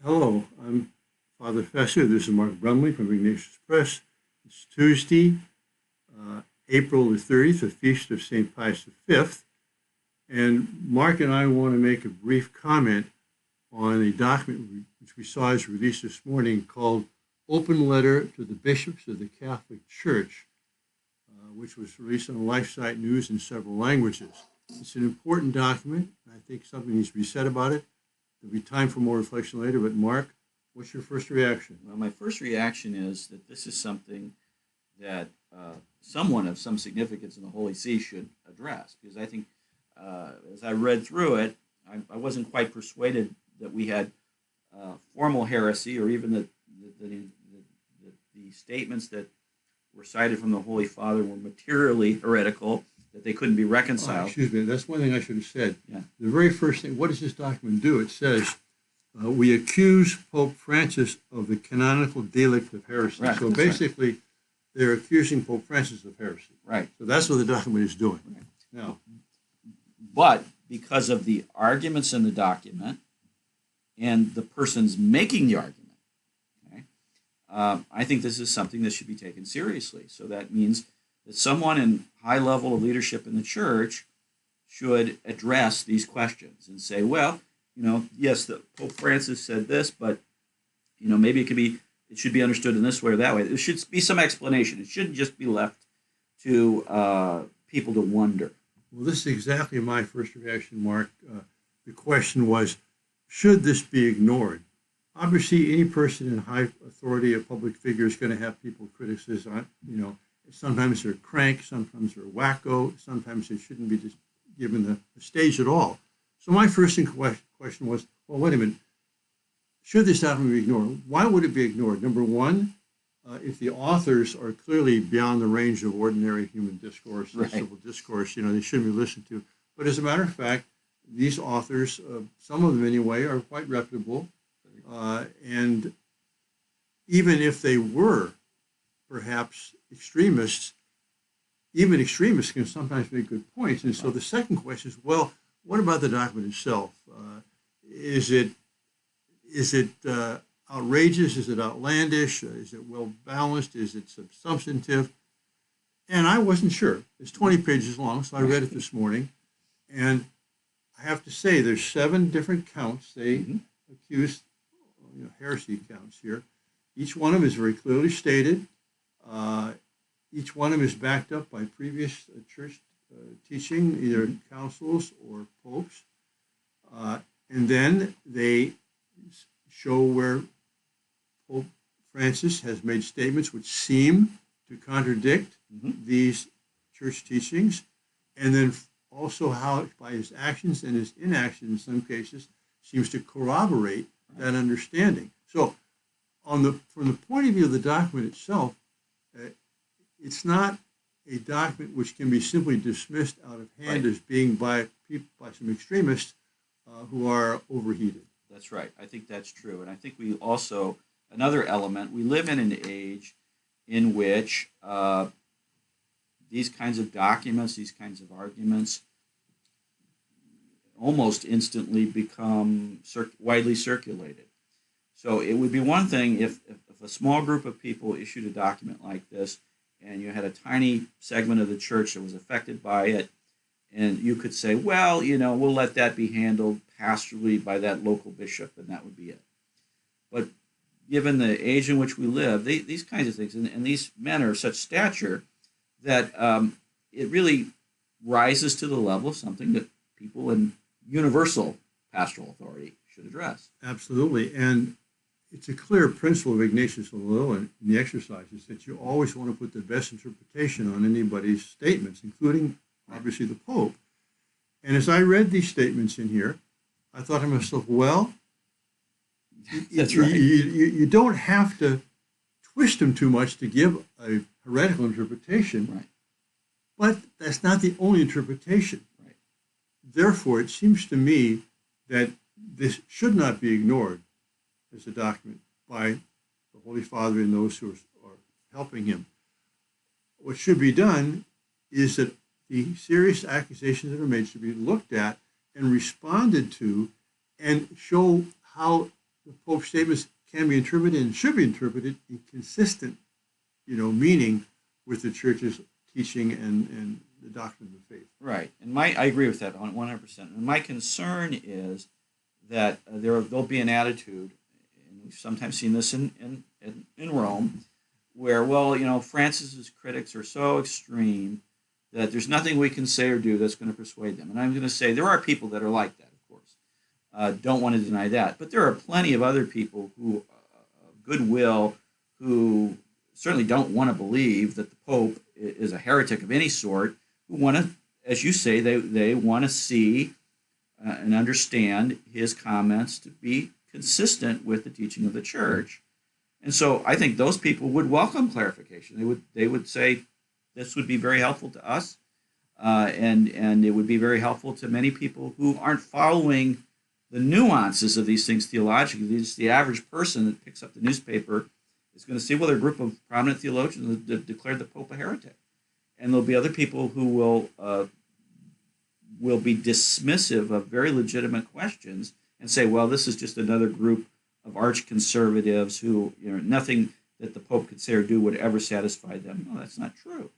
Hello, I'm Father Fessio. This is Mark Brumley from Ignatius Press. It's Tuesday, April the 30th, the feast of St. Pius V. And Mark and I want to make a brief comment on a document which we saw is released this morning called Open Letter to the Bishops of the Catholic Church, which was released on LifeSite News in several languages. It's an important document. I think something needs to be said about it. There'll be time for more reflection later, but Mark, what's your first reaction? Well, my first reaction is that this is something that someone of some significance in the Holy See should address, because I think as I read through it, I wasn't quite persuaded that we had formal heresy, or even that the statements that were cited from the Holy Father were materially heretical, that they couldn't be reconciled. Excuse me, that's one thing I should have said. Yeah. The very first thing, what does this document do? It says, we accuse Pope Francis of the canonical delict of heresy. Right, so that's basically, they're accusing Pope Francis of heresy. Right. So that's what the document is doing. Right. Now, But because of the arguments in the document and the persons making the argument, okay, I think this is something that should be taken seriously. So that means that someone in high level of leadership in the church should address these questions and say, well, yes, the Pope Francis said this, but maybe it should be understood in this way or that way. There should be some explanation. It shouldn't just be left to people to wonder. well, this is exactly my first reaction, Mark. The question was, should this be ignored? Obviously, any person in high authority, a public figure, is going to have people criticize on, sometimes they're crank, sometimes they're wacko, sometimes they shouldn't be just given the stage at all. So my first question was, well, wait a minute, should this document be ignored? Why would it be ignored? Number one, if the authors are clearly beyond the range of ordinary human discourse, Right. civil discourse, they shouldn't be listened to. But as a matter of fact, these authors, some of them anyway, are quite reputable. And even if they were perhaps extremists, even extremists can sometimes make good points. And so the second question is, well, what about the document itself? Is it outrageous? Is it outlandish? Is it well balanced? Is it substantive? And I wasn't sure. It's 20 pages long, so I read it this morning. And I have to say, there's 7 different counts. They accuse heresy counts here. Each one of them is very clearly stated. Each one of them is backed up by previous church teaching, either councils or popes. And then they show where Pope Francis has made statements which seem to contradict these church teachings. And then also how, by his actions and his inaction in some cases, seems to corroborate that understanding. So from the point of view of the document itself, it's not a document which can be simply dismissed out of hand as being by some extremists who are overheated. That's right. I think that's true. And I think we also, another element, we live in an age in which these kinds of documents, these kinds of arguments almost instantly become widely circulated. So it would be one thing if a small group of people issued a document like this, and you had a tiny segment of the church that was affected by it, and you could say, well, we'll let that be handled pastorally by that local bishop, and that would be it. But given the age in which we live, these kinds of things, and these men are of such stature that it really rises to the level of something that people in universal pastoral authority should address. Absolutely. And it's a clear principle of Ignatius of Loyola in the exercises that you always want to put the best interpretation on anybody's statements, including obviously the Pope. And as I read these statements in here, I thought to myself, well, That's right. You don't have to twist them too much to give a heretical interpretation, Right. but that's not the only interpretation. Right. Therefore, it seems to me that this should not be ignored as a document by the Holy Father and those who are helping him. What should be done is that the serious accusations that are made should be looked at and responded to, and show how the the Pope's statements can be interpreted and should be interpreted in consistent, meaning with the Church's teaching and the doctrine of the faith. Right, and I agree with that 100%. And my concern is that there'll be an attitude, and we've sometimes seen this in Rome, where Francis's critics are so extreme that there's nothing we can say or do that's going to persuade them. And I'm going to say there are people that are like that, of course. Don't want to deny that, but there are plenty of other people who, goodwill, who certainly don't want to believe that the Pope is a heretic of any sort, who want to, as you say, they want to see and understand his comments to be consistent with the teaching of the Church. And so I think those people would welcome clarification. They would say this would be very helpful to us, and it would be very helpful to many people who aren't following the nuances of these things theologically. Just the average person that picks up the newspaper is going to see, well, there are a group of prominent theologians that declared the Pope a heretic. And there'll be other people who will be dismissive of very legitimate questions and say, well, this is just another group of arch conservatives who, nothing that the Pope could say or do would ever satisfy them. No, that's not true.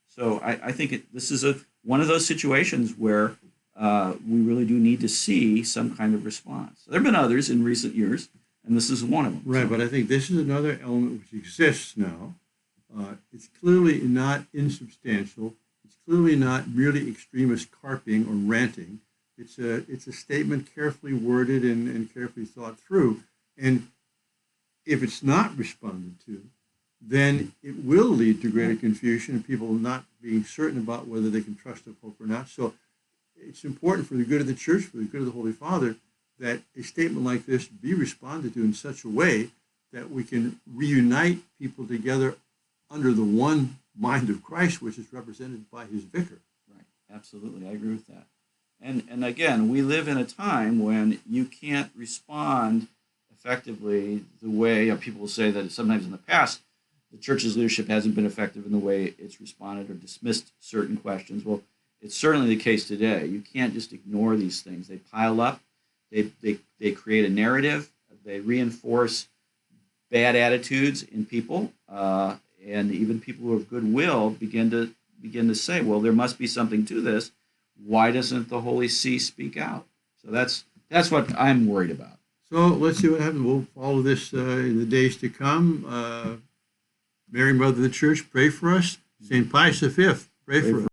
So I think this is one of those situations where we really do need to see some kind of response. There have been others in recent years, and this is one of them. Right, but I think this is another element which exists now. It's clearly not insubstantial. It's clearly not merely extremist carping or ranting. It's a statement carefully worded and carefully thought through. And if it's not responded to, then it will lead to greater confusion and people not being certain about whether they can trust the Pope or not. So it's important for the good of the Church, for the good of the Holy Father, that a statement like this be responded to in such a way that we can reunite people together under the one mind of Christ, which is represented by his vicar. Right, absolutely, I agree with that. And again, we live in a time when you can't respond effectively the way people will say that sometimes in the past the Church's leadership hasn't been effective in the way it's responded or dismissed certain questions. Well, it's certainly the case today. You can't just ignore these things. They pile up. They create a narrative. They reinforce bad attitudes in people, and even people who have goodwill begin to say, well, there must be something to this. Why doesn't the Holy See speak out? So that's what I'm worried about. So let's see what happens. We'll follow this in the days to come. Mary, Mother of the Church, pray for us. St. Pius V, pray for us.